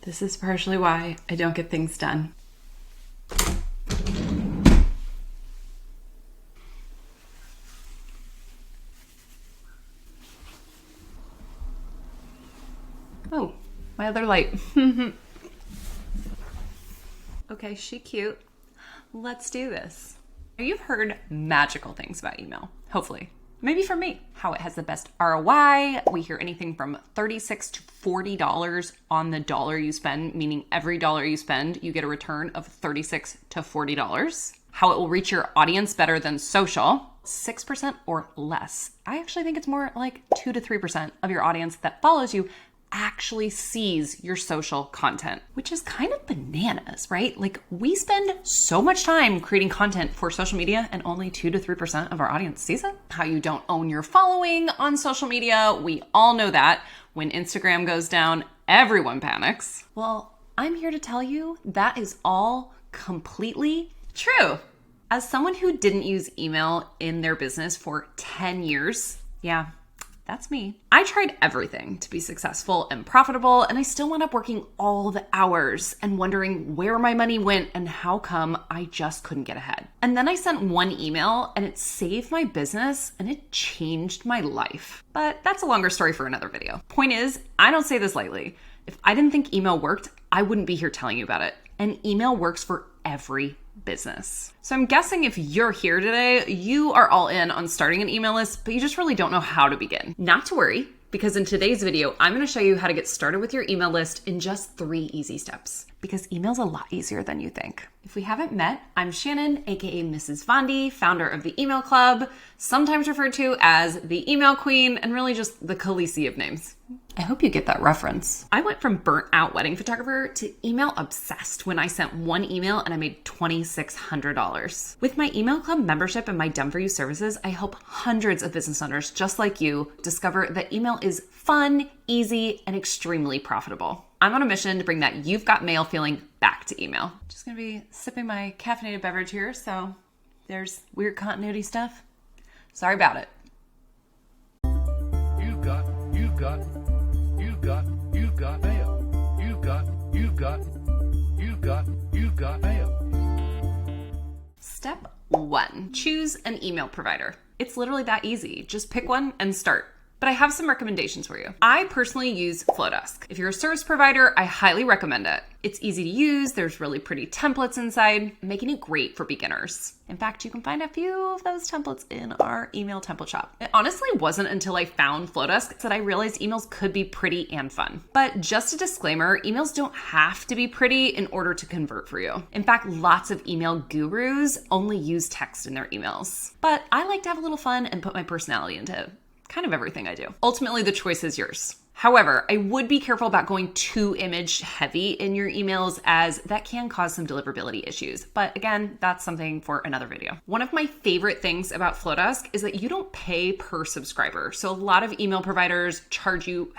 This is partially why I don't get things done. Oh, my other light. Okay, she cute. Let's do this. You've heard magical things about email, hopefully. Maybe from me, how it has the best ROI. We hear anything from $36 to $40 on the dollar you spend, meaning every dollar you spend, you get a return of $36 to $40. How it will reach your audience better than social, 6% or less. I actually think it's more like 2 to 3% of your audience that follows you actually sees your social content, which is kind of bananas, right? Like, we spend so much time creating content for social media and only 2 to 3% of our audience sees it. How you don't own your following on social media. We all know that when Instagram goes down, everyone panics. Well, I'm here to tell you that is all completely true. As someone who didn't use email in their business for 10 years, yeah, that's me. I tried everything to be successful and profitable, and I still wound up working all the hours and wondering where my money went and how come I just couldn't get ahead. And then I sent one email and it saved my business and it changed my life. But that's a longer story for another video. Point is, I don't say this lightly. If I didn't think email worked, I wouldn't be here telling you about it. And email works for every business. So I'm guessing if you're here today, you are all in on starting an email list, but you just really don't know how to begin. Not to worry, because in today's video, I'm going to show you how to get started with your email list in just 3 easy steps, because email's a lot easier than you think. If we haven't met, I'm Shannon, aka Mrs. Vondi, founder of the Email Club, sometimes referred to as the Email Queen, and really just the Khaleesi of names. I hope you get that reference. I went from burnt out wedding photographer to email obsessed when I sent one email and I made $2,600. With my Email Club membership and my Done For You services, I help hundreds of business owners just like you discover that email is fun, easy, and extremely profitable. I'm on a mission to bring that you've got mail feeling back to email. Just gonna be sipping my caffeinated beverage here, so there's weird continuity stuff. Sorry about it. You got mail. You got mail. Step 1, choose an email provider. It's literally that easy. Just pick one and start. But I have some recommendations for you. I personally use Flowdesk. If you're a service provider, I highly recommend it. It's easy to use. There's really pretty templates inside, making it great for beginners. In fact, you can find a few of those templates in our email template shop. It honestly wasn't until I found Flowdesk that I realized emails could be pretty and fun. But just a disclaimer, emails don't have to be pretty in order to convert for you. In fact, lots of email gurus only use text in their emails. But I like to have a little fun and put my personality into kind of everything I do. Ultimately, the choice is yours. However, I would be careful about going too image heavy in your emails, as that can cause some deliverability issues. But again, that's something for another video. One of my favorite things about Flowdesk is that you don't pay per subscriber. So a lot of email providers charge you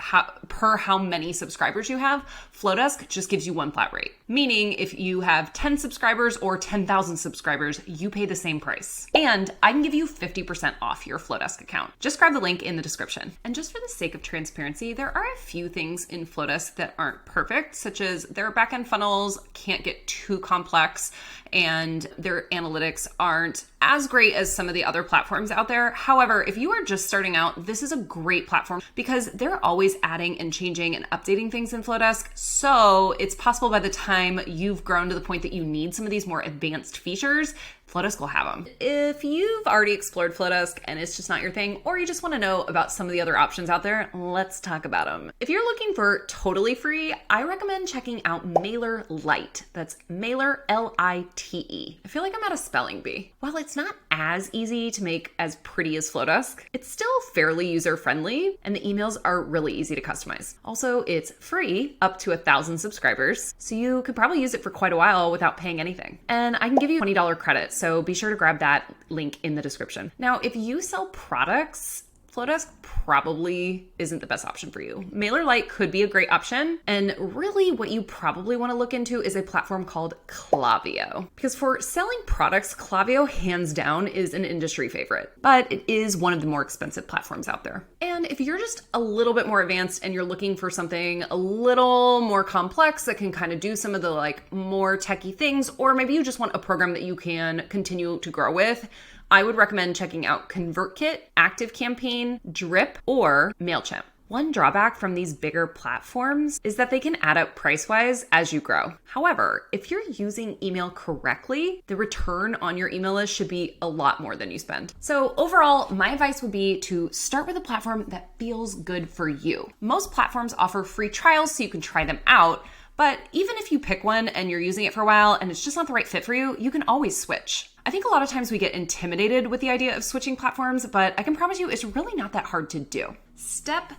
per how many subscribers you have. Flowdesk just gives you one flat rate. Meaning if you have 10 subscribers or 10,000 subscribers, you pay the same price. And I can give you 50% off your Flowdesk account. Just grab the link in the description. And just for the sake of transparency, there are a few things in Flowdesk that aren't perfect, such as their backend funnels can't get too complex and their analytics aren't as great as some of the other platforms out there. However, if you are just starting out, this is a great platform because they're always adding and changing and updating things in Flowdesk. So it's possible by the time you've grown to the point that you need some of these more advanced features, Flowdesk will have them. If you've already explored Flowdesk and it's just not your thing, or you just want to know about some of the other options out there, let's talk about them. If you're looking for totally free, I recommend checking out MailerLite. That's Mailer, L-I-T-E. I feel like I'm at a spelling bee. While it's not as easy to make as pretty as Flowdesk, it's still fairly user-friendly, and the emails are really easy to customize. Also, it's free up to 1,000 subscribers, so you could probably use it for quite a while without paying anything. And I can give you $20 credit, so be sure to grab that link in the description. Now, if you sell products, Flowdesk probably isn't the best option for you. MailerLite could be a great option. And really what you probably want to look into is a platform called Klaviyo. Because for selling products, Klaviyo hands down is an industry favorite, but it is one of the more expensive platforms out there. And if you're just a little bit more advanced and you're looking for something a little more complex that can kind of do some of the like more techie things, or maybe you just want a program that you can continue to grow with, I would recommend checking out ConvertKit, ActiveCampaign, Drip, or MailChimp. One drawback from these bigger platforms is that they can add up price-wise as you grow. However, if you're using email correctly, the return on your email list should be a lot more than you spend. So overall, my advice would be to start with a platform that feels good for you. Most platforms offer free trials so you can try them out, but even if you pick one and you're using it for a while and it's just not the right fit for you, you can always switch. I think a lot of times we get intimidated with the idea of switching platforms, but I can promise you it's really not that hard to do. Step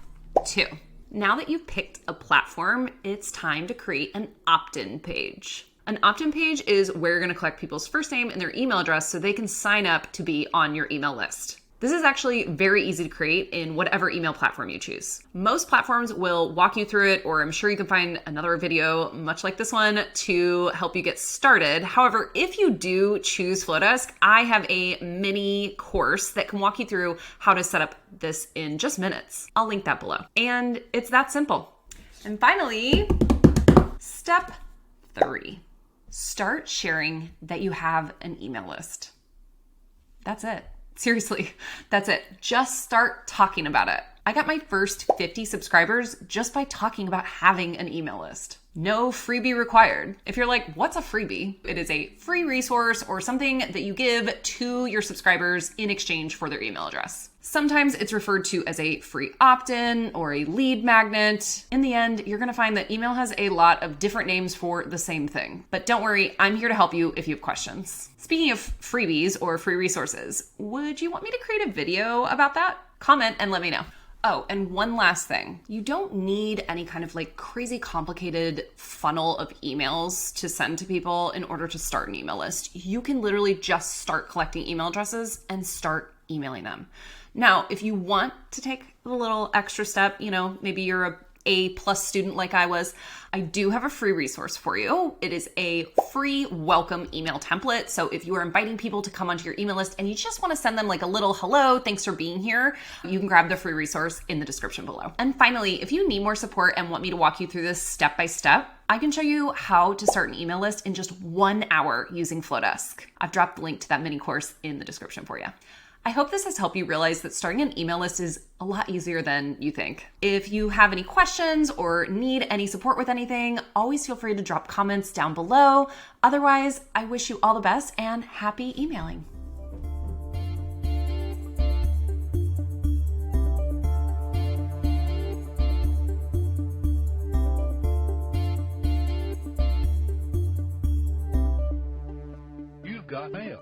2. Now that you've picked a platform, it's time to create an opt-in page. An opt-in page is where you're going to collect people's first name and their email address so they can sign up to be on your email list. This is actually very easy to create in whatever email platform you choose. Most platforms will walk you through it, or I'm sure you can find another video much like this one to help you get started. However, if you do choose Flowdesk, I have a mini course that can walk you through how to set up this in just minutes. I'll link that below. And it's that simple. And finally, step 3. Start sharing that you have an email list. That's it. Seriously, that's it. Just start talking about it. I got my first 50 subscribers just by talking about having an email list. No freebie required. If you're like, what's a freebie? It is a free resource or something that you give to your subscribers in exchange for their email address. Sometimes it's referred to as a free opt-in or a lead magnet. In the end, you're gonna find that email has a lot of different names for the same thing. But don't worry, I'm here to help you if you have questions. Speaking of freebies or free resources, would you want me to create a video about that? Comment and let me know. Oh, and one last thing. You don't need any kind of like crazy complicated funnel of emails to send to people in order to start an email list. You can literally just start collecting email addresses and start emailing them. Now, if you want to take a little extra step, maybe you're a A+ student like I was, I do have a free resource for you. It is a free welcome email template. So if you are inviting people to come onto your email list and you just want to send them like a little hello, thanks for being here, you can grab the free resource in the description below. And finally, if you need more support and want me to walk you through this step by step, I can show you how to start an email list in just 1 hour using Flowdesk. I've dropped the link to that mini course in the description for you. I hope this has helped you realize that starting an email list is a lot easier than you think. If you have any questions or need any support with anything, always feel free to drop comments down below. Otherwise, I wish you all the best and happy emailing. You've got mail.